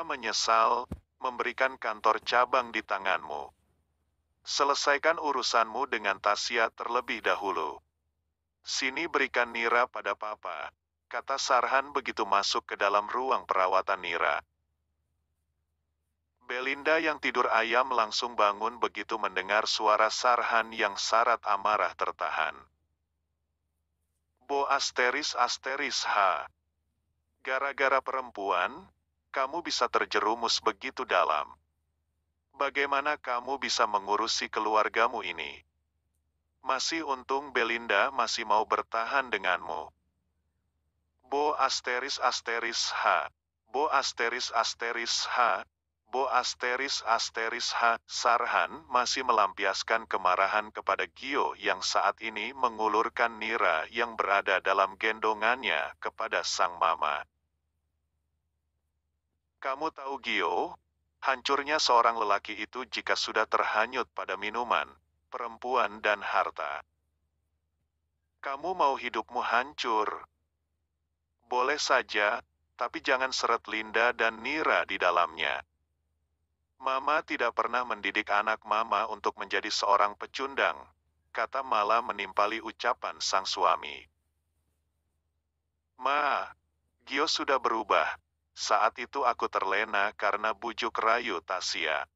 menyesal memberikan kantor cabang di tanganmu. Selesaikan urusanmu dengan Tasya terlebih dahulu. Sini berikan Nira pada papa, kata Sarhan begitu masuk ke dalam ruang perawatan Nira. Belinda yang tidur ayam langsung bangun begitu mendengar suara Sarhan yang syarat amarah tertahan. Bo asteris ha. Gara-gara perempuan, kamu bisa terjerumus begitu dalam. Bagaimana kamu bisa mengurusi keluargamu ini? Masih untung Belinda masih mau bertahan denganmu. Bo asteris ha. Bo asteris ha. Bo asteris ha. Sarhan masih melampiaskan kemarahan kepada Gio yang saat ini mengulurkan Nira yang berada dalam gendongannya kepada sang mama. Kamu tahu Gio, hancurnya seorang lelaki itu jika sudah terhanyut pada minuman, perempuan dan harta. Kamu mau hidupmu hancur? Boleh saja, tapi jangan seret Linda dan Nira di dalamnya. Mama tidak pernah mendidik anak Mama untuk menjadi seorang pecundang, kata Mala menimpali ucapan sang suami. Ma, Gio sudah berubah. Saat itu aku terlena karena bujuk rayu Tasya.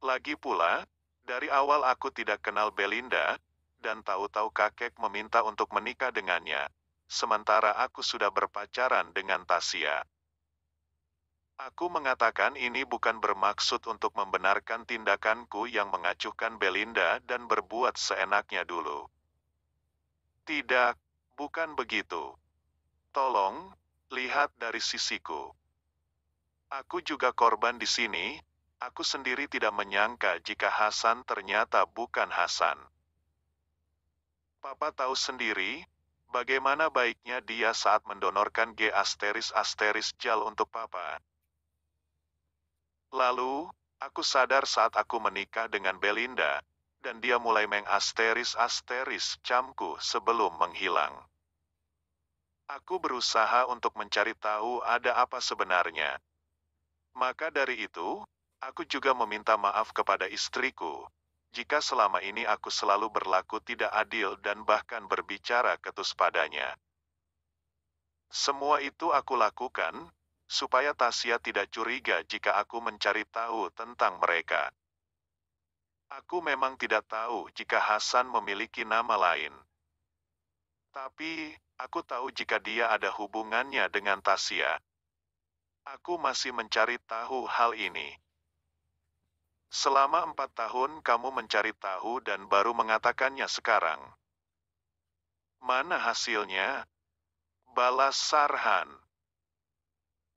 Lagi pula, dari awal aku tidak kenal Belinda, dan tahu-tahu kakek meminta untuk menikah dengannya, sementara aku sudah berpacaran dengan Tasya. Aku mengatakan ini bukan bermaksud untuk membenarkan tindakanku yang mengacuhkan Belinda dan berbuat seenaknya dulu. Tidak, bukan begitu. Tolong, lihat dari sisiku. Aku juga korban di sini, aku sendiri tidak menyangka jika Hasan ternyata bukan Hasan. Papa tahu sendiri, bagaimana baiknya dia saat mendonorkan G asteris jal untuk Papa. Lalu, aku sadar saat aku menikah dengan Belinda, dan dia mulai mengasteris camku sebelum menghilang. Aku berusaha untuk mencari tahu ada apa sebenarnya. Maka dari itu, aku juga meminta maaf kepada istriku, jika selama ini aku selalu berlaku tidak adil dan bahkan berbicara ketus padanya. Semua itu aku lakukan, supaya Tasya tidak curiga jika aku mencari tahu tentang mereka. Aku memang tidak tahu jika Hasan memiliki nama lain. Tapi, aku tahu jika dia ada hubungannya dengan Tasya. Aku masih mencari tahu hal ini. Selama 4 tahun kamu mencari tahu dan baru mengatakannya sekarang. Mana hasilnya? Balas Sarhan.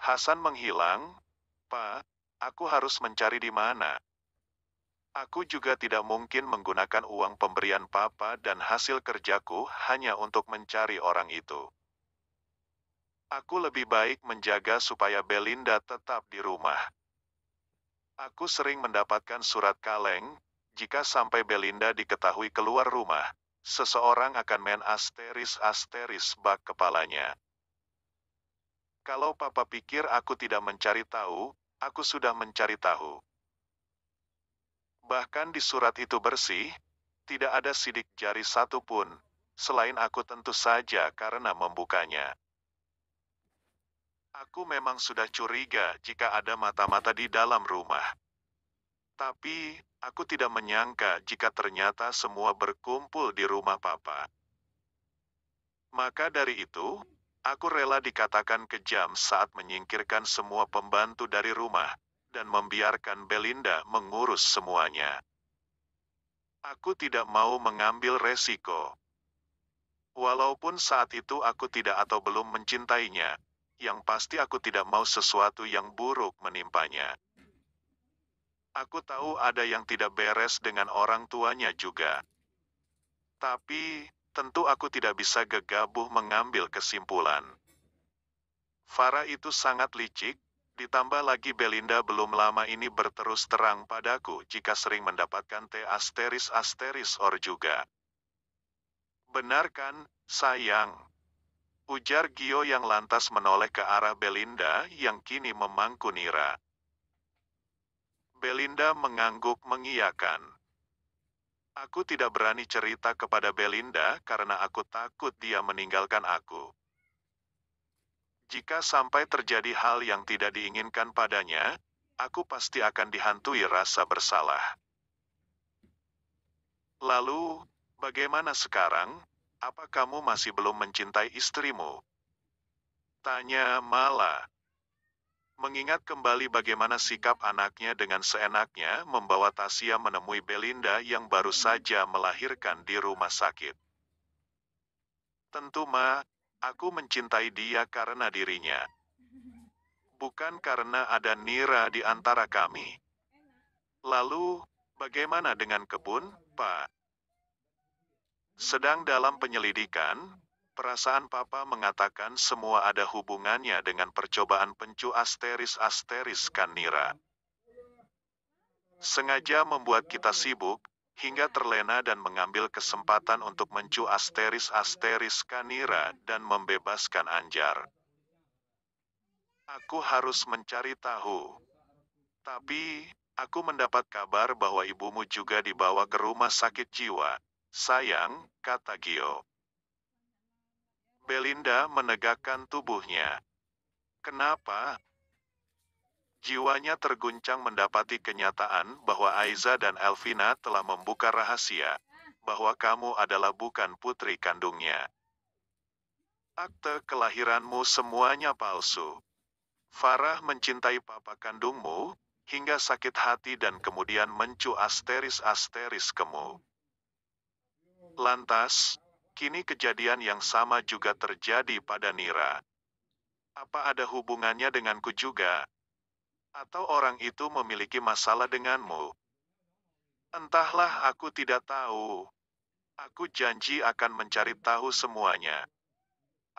Hasan menghilang, Pak, aku harus mencari di mana. Aku juga tidak mungkin menggunakan uang pemberian Papa dan hasil kerjaku hanya untuk mencari orang itu. Aku lebih baik menjaga supaya Belinda tetap di rumah. Aku sering mendapatkan surat kaleng, jika sampai Belinda diketahui keluar rumah, seseorang akan main asteris bak kepalanya. Kalau Papa pikir aku tidak mencari tahu, aku sudah mencari tahu. Bahkan di surat itu bersih, tidak ada sidik jari satupun, selain aku tentu saja karena membukanya. Aku memang sudah curiga jika ada mata-mata di dalam rumah. Tapi, aku tidak menyangka jika ternyata semua berkumpul di rumah Papa. Maka dari itu, aku rela dikatakan kejam saat menyingkirkan semua pembantu dari rumah, dan membiarkan Belinda mengurus semuanya. Aku tidak mau mengambil resiko. Walaupun saat itu aku tidak atau belum mencintainya, yang pasti aku tidak mau sesuatu yang buruk menimpanya. Aku tahu ada yang tidak beres dengan orang tuanya juga. Tapi, tentu aku tidak bisa gegabah mengambil kesimpulan. Farah itu sangat licik, ditambah lagi Belinda belum lama ini berterus terang padaku jika sering mendapatkan T asteris or juga. Benar kan, sayang? Ujar Gio yang lantas menoleh ke arah Belinda yang kini memangku Nira. Belinda mengangguk mengiyakan. Aku tidak berani cerita kepada Belinda karena aku takut dia meninggalkan aku. Jika sampai terjadi hal yang tidak diinginkan padanya, aku pasti akan dihantui rasa bersalah. Lalu, bagaimana sekarang? Apa kamu masih belum mencintai istrimu? Tanya Mala. Mengingat kembali bagaimana sikap anaknya dengan seenaknya membawa Tasya menemui Belinda yang baru saja melahirkan di rumah sakit. Tentu aku mencintai dia karena dirinya. Bukan karena ada Nira di antara kami. Lalu, bagaimana dengan kebun, Pak? Sedang dalam penyelidikan, perasaan Papa mengatakan semua ada hubungannya dengan percobaan pencu asteris-asteris Nira. Sengaja membuat kita sibuk, hingga terlena dan mengambil kesempatan untuk mencu asteris-asteris Nira dan membebaskan Anjar. Aku harus mencari tahu. Tapi, aku mendapat kabar bahwa ibumu juga dibawa ke rumah sakit jiwa. Sayang, kata Gio. Belinda menegakkan tubuhnya. Kenapa? Jiwanya terguncang mendapati kenyataan bahwa Aiza dan Elvina telah membuka rahasia, bahwa kamu adalah bukan putri kandungnya. Akte kelahiranmu semuanya palsu. Farah mencintai papa kandungmu, hingga sakit hati dan kemudian mencu asteris-asteris kamu. Lantas, kini kejadian yang sama juga terjadi pada Nira. Apa ada hubungannya denganku juga? Atau orang itu memiliki masalah denganmu? Entahlah, aku tidak tahu. Aku janji akan mencari tahu semuanya.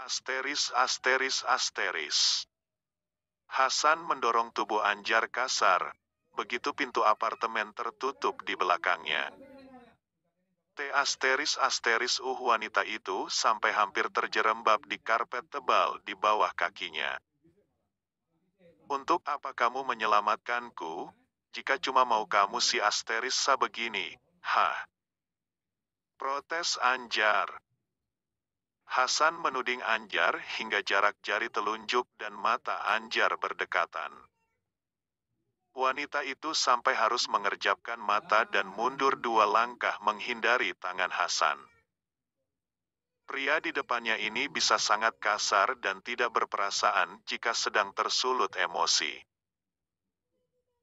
Asteris, asteris, asteris. Hasan mendorong tubuh Anjar kasar, begitu pintu apartemen tertutup di belakangnya. Asteris wanita itu sampai hampir terjerembab di karpet tebal di bawah kakinya. Untuk apa kamu menyelamatkanku, jika cuma mau kamu si asteris sebegini, hah? Protes Anjar. Hasan menuding Anjar hingga jarak jari telunjuk dan mata Anjar berdekatan. Wanita itu sampai harus mengerjapkan mata dan mundur 2 langkah menghindari tangan Hasan. Pria di depannya ini bisa sangat kasar dan tidak berperasaan jika sedang tersulut emosi.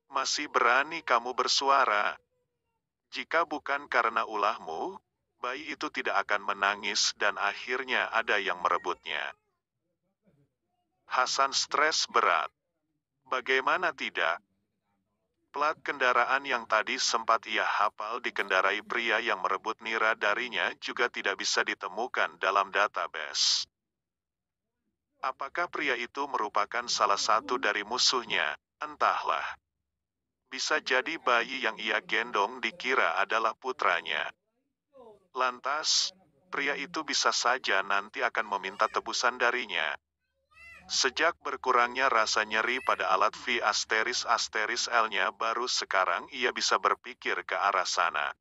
Masih berani kamu bersuara? Jika bukan karena ulahmu, bayi itu tidak akan menangis dan akhirnya ada yang merebutnya. Hasan stres berat. Bagaimana tidak? Plat kendaraan yang tadi sempat ia hafal dikendarai pria yang merebut Nira darinya juga tidak bisa ditemukan dalam database. Apakah pria itu merupakan salah satu dari musuhnya? Entahlah. Bisa jadi bayi yang ia gendong dikira adalah putranya. Lantas, pria itu bisa saja nanti akan meminta tebusan darinya. Sejak berkurangnya rasa nyeri pada alat V asteris L-nya baru sekarang ia bisa berpikir ke arah sana.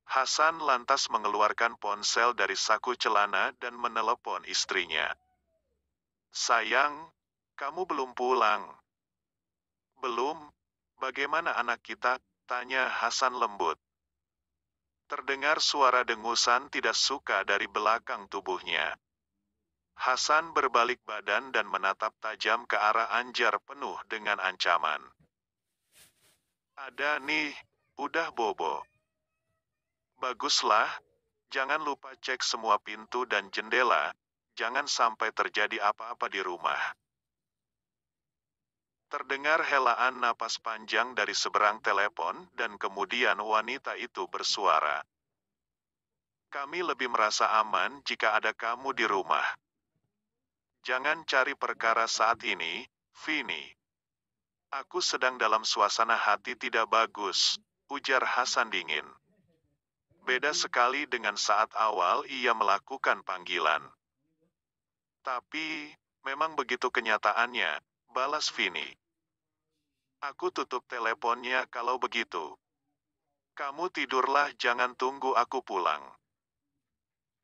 Hasan lantas mengeluarkan ponsel dari saku celana dan menelepon istrinya. Sayang, kamu belum pulang. Belum? Bagaimana anak kita? Tanya Hasan lembut. Terdengar suara dengusan tidak suka dari belakang tubuhnya. Hasan berbalik badan dan menatap tajam ke arah Anjar penuh dengan ancaman. Ada nih, udah bobo. Baguslah, jangan lupa cek semua pintu dan jendela, jangan sampai terjadi apa-apa di rumah. Terdengar helaan napas panjang dari seberang telepon dan kemudian wanita itu bersuara. Kami lebih merasa aman jika ada kamu di rumah. Jangan cari perkara saat ini, Vini. Aku sedang dalam suasana hati tidak bagus, ujar Hasan dingin. Beda sekali dengan saat awal ia melakukan panggilan. Tapi, memang begitu kenyataannya, balas Vini. Aku tutup teleponnya kalau begitu. Kamu tidurlah, jangan tunggu aku pulang.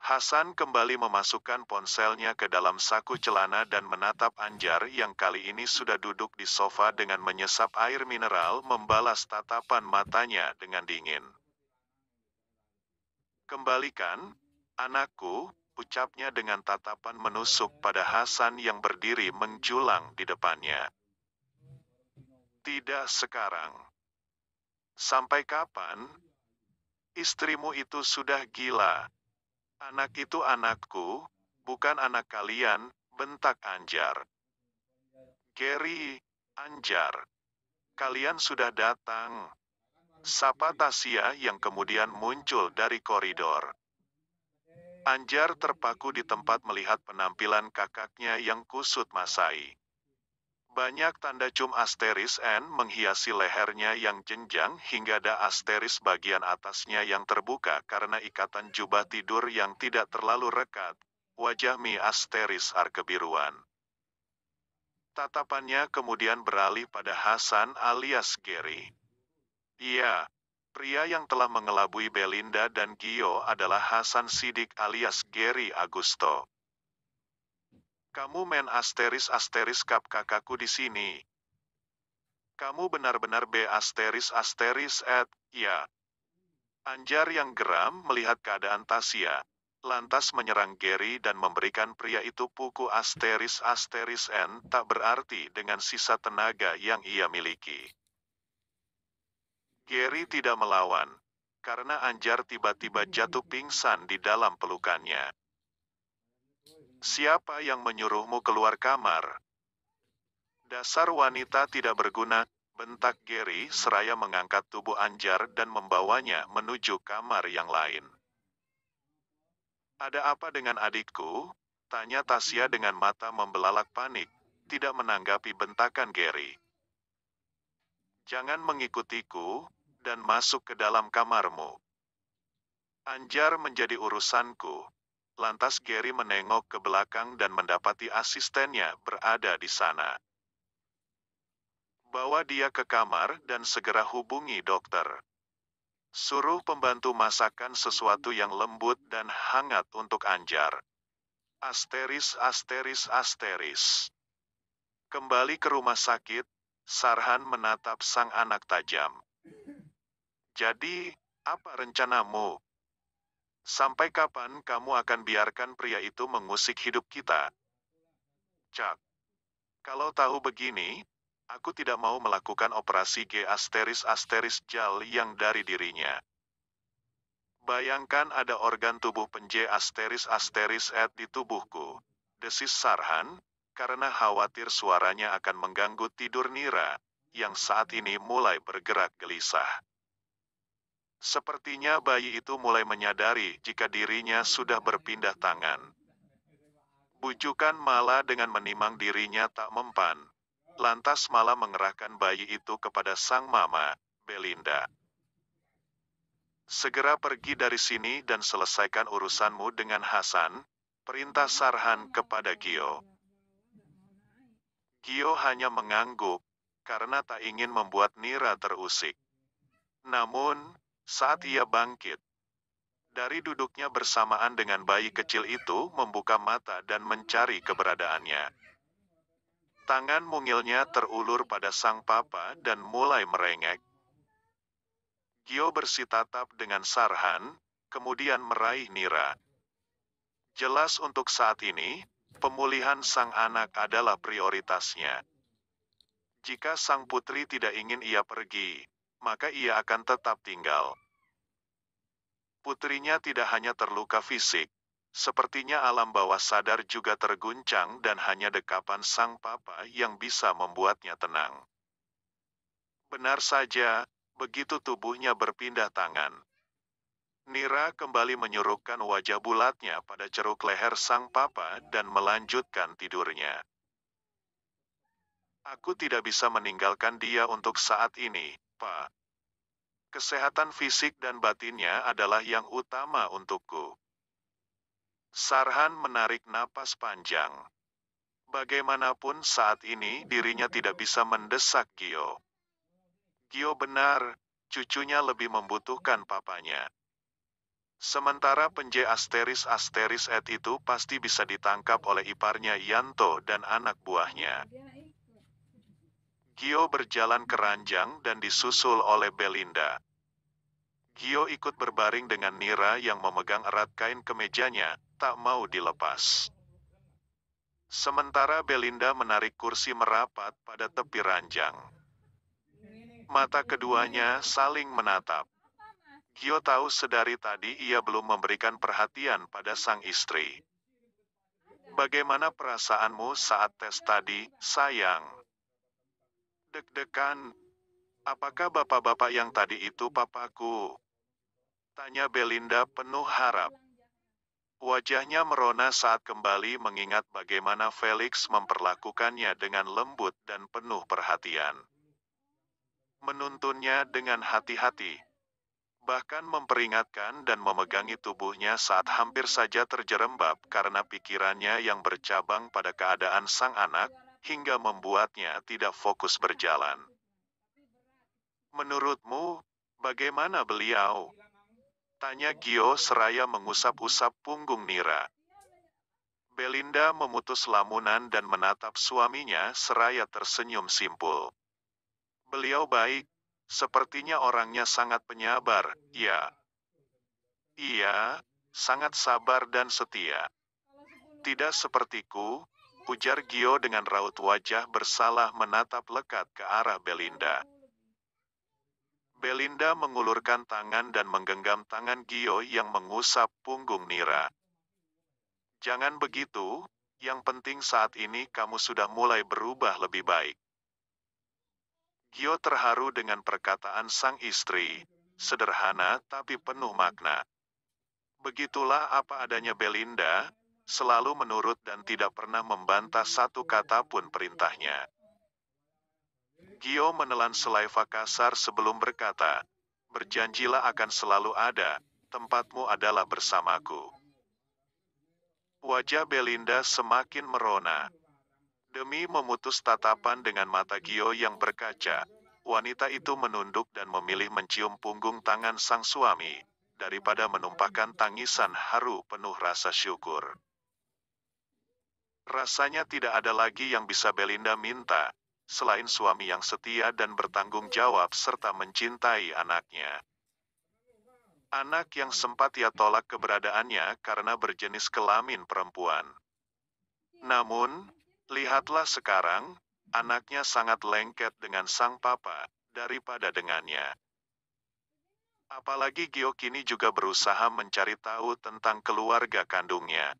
Hasan kembali memasukkan ponselnya ke dalam saku celana dan menatap Anjar yang kali ini sudah duduk di sofa dengan menyesap air mineral membalas tatapan matanya dengan dingin. Kembalikan, anakku, ucapnya dengan tatapan menusuk pada Hasan yang berdiri menjulang di depannya. Tidak sekarang. Sampai kapan? Istrimu itu sudah gila. Anak itu anakku, bukan anak kalian, bentak Anjar. Gary, Anjar, kalian sudah datang. Sapa Tasya yang kemudian muncul dari koridor. Anjar terpaku di tempat melihat penampilan kakaknya yang kusut masai. Banyak tanda cum asteris N menghiasi lehernya yang jenjang hingga ada asteris bagian atasnya yang terbuka karena ikatan jubah tidur yang tidak terlalu rekat. Wajah Mi asteris R kebiruan. Tatapannya kemudian beralih pada Hasan alias Gary. Iya, pria yang telah mengelabui Belinda dan Gio adalah Hasan Sidik alias Gary Agusto. Kamu main asteris kap kakakku di sini. Kamu benar-benar B asteris ya. Anjar yang geram melihat keadaan Tasya, lantas menyerang Gary dan memberikan pria itu puku asteris N tak berarti dengan sisa tenaga yang ia miliki. Gary tidak melawan, karena Anjar tiba-tiba jatuh pingsan di dalam pelukannya. Siapa yang menyuruhmu keluar kamar? Dasar wanita tidak berguna, bentak Gary seraya mengangkat tubuh Anjar dan membawanya menuju kamar yang lain. Ada apa dengan adikku? Tanya Tasya dengan mata membelalak panik, tidak menanggapi bentakan Gary. Jangan mengikutiku, dan masuk ke dalam kamarmu. Anjar menjadi urusanku. Lantas Gary menengok ke belakang dan mendapati asistennya berada di sana. Bawa dia ke kamar dan segera hubungi dokter. Suruh pembantu masakkan sesuatu yang lembut dan hangat untuk Anjar. Asteris. Kembali ke rumah sakit, Sarhan menatap sang anak tajam. Jadi, apa rencanamu? Sampai kapan kamu akan biarkan pria itu mengusik hidup kita? Cak. Kalau tahu begini, aku tidak mau melakukan operasi G asteris jal yang dari dirinya. Bayangkan ada organ tubuh pen-J asteris di tubuhku. Desis Sarhan, karena khawatir suaranya akan mengganggu tidur Nira, yang saat ini mulai bergerak gelisah. Sepertinya bayi itu mulai menyadari jika dirinya sudah berpindah tangan. Bujukan malah dengan menimang dirinya tak mempan. Lantas malah mengerahkan bayi itu kepada sang mama, Belinda. Segera pergi dari sini dan selesaikan urusanmu dengan Hasan, perintah Sarhan kepada Gio. Gio hanya mengangguk, karena tak ingin membuat Nira terusik. Namun, saat ia bangkit, dari duduknya bersamaan dengan bayi kecil itu membuka mata dan mencari keberadaannya. Tangan mungilnya terulur pada sang papa dan mulai merengek. Gio bersitatap dengan Sarhan, kemudian meraih Nira. Jelas untuk saat ini, pemulihan sang anak adalah prioritasnya. Jika sang putri tidak ingin ia pergi, maka ia akan tetap tinggal. Putrinya tidak hanya terluka fisik, sepertinya alam bawah sadar juga terguncang dan hanya dekapan sang papa yang bisa membuatnya tenang. Benar saja, begitu tubuhnya berpindah tangan. Nira kembali menyurukkan wajah bulatnya pada ceruk leher sang papa dan melanjutkan tidurnya. Aku tidak bisa meninggalkan dia untuk saat ini, Pak. Kesehatan fisik dan batinnya adalah yang utama untukku. Sarhan menarik napas panjang. Bagaimanapun saat ini dirinya tidak bisa mendesak Gio. Gio benar, cucunya lebih membutuhkan papanya. Sementara penje asteris Ed itu pasti bisa ditangkap oleh iparnya Yanto dan anak buahnya. Gio berjalan ke ranjang dan disusul oleh Belinda. Gio ikut berbaring dengan Nira yang memegang erat kain kemejanya, tak mau dilepas. Sementara Belinda menarik kursi merapat pada tepi ranjang. Mata keduanya saling menatap. Gio tahu sedari tadi ia belum memberikan perhatian pada sang istri. Bagaimana perasaanmu saat tes tadi, sayang? Deg-degan. Apakah bapak-bapak yang tadi itu papaku? Tanya Belinda penuh harap. Wajahnya merona saat kembali mengingat bagaimana Felix memperlakukannya dengan lembut dan penuh perhatian. Menuntunnya dengan hati-hati. Bahkan memperingatkan dan memegangi tubuhnya saat hampir saja terjerembab karena pikirannya yang bercabang pada keadaan sang anak, hingga membuatnya tidak fokus berjalan. Menurutmu, bagaimana beliau? Tanya Gio seraya mengusap-usap punggung Nira. Belinda memutus lamunan dan menatap suaminya seraya tersenyum simpul. Beliau baik, sepertinya orangnya sangat penyabar, ya. Iya, sangat sabar dan setia. Tidak sepertiku, ujar Gio dengan raut wajah bersalah menatap lekat ke arah Belinda. Belinda mengulurkan tangan dan menggenggam tangan Gio yang mengusap punggung Nira. Jangan begitu, yang penting saat ini kamu sudah mulai berubah lebih baik. Gio terharu dengan perkataan sang istri, sederhana tapi penuh makna. Begitulah apa adanya Belinda, selalu menurut dan tidak pernah membantah satu kata pun perintahnya. Gio menelan selaiva kasar sebelum berkata, berjanjilah akan selalu ada, tempatmu adalah bersamaku. Wajah Belinda semakin merona. Demi memutus tatapan dengan mata Gio yang berkaca, wanita itu menunduk dan memilih mencium punggung tangan sang suami, daripada menumpahkan tangisan haru penuh rasa syukur. Rasanya tidak ada lagi yang bisa Belinda minta, selain suami yang setia dan bertanggung jawab serta mencintai anaknya. Anak yang sempat ia tolak keberadaannya karena berjenis kelamin perempuan. Namun, lihatlah sekarang, anaknya sangat lengket dengan sang papa, daripada dengannya. Apalagi Gio kini juga berusaha mencari tahu tentang keluarga kandungnya.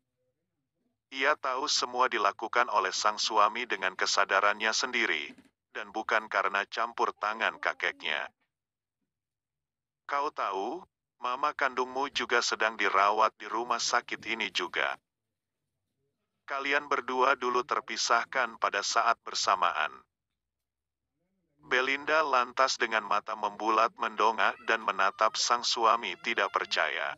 Ia tahu semua dilakukan oleh sang suami dengan kesadarannya sendiri, dan bukan karena campur tangan kakeknya. Kau tahu, mama kandungmu juga sedang dirawat di rumah sakit ini juga. Kalian berdua dulu terpisahkan pada saat bersamaan. Belinda lantas dengan mata membulat mendongak dan menatap sang suami tidak percaya.